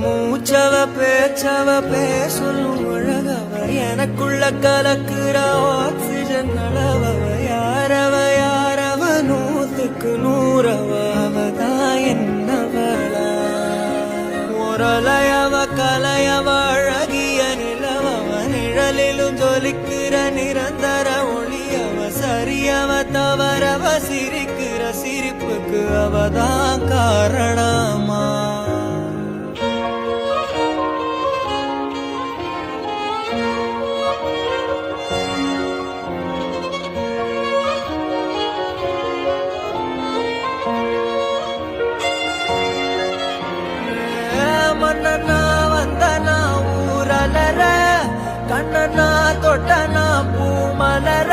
மூச்சவ பேச்சவ பேசலும் அழகவ எனக்குள்ள கலக்குற ஆக்சிஜன் அளவவ யாரவ நூத்துக்கு நூறவ அவதான் என்னவளா ஒரலையவ கலையவ அழகிய நிலவவ நிழலிலும் ஜொலிக்கிற நிரந்தர ஒளியவ சரியவ தவறவ சிரிக்கிற சிரிப்புக்கு அவதான் காரணமா மன்னனா வந்தனா ஊரலர கண்ணனா தொட்டனா பூமலர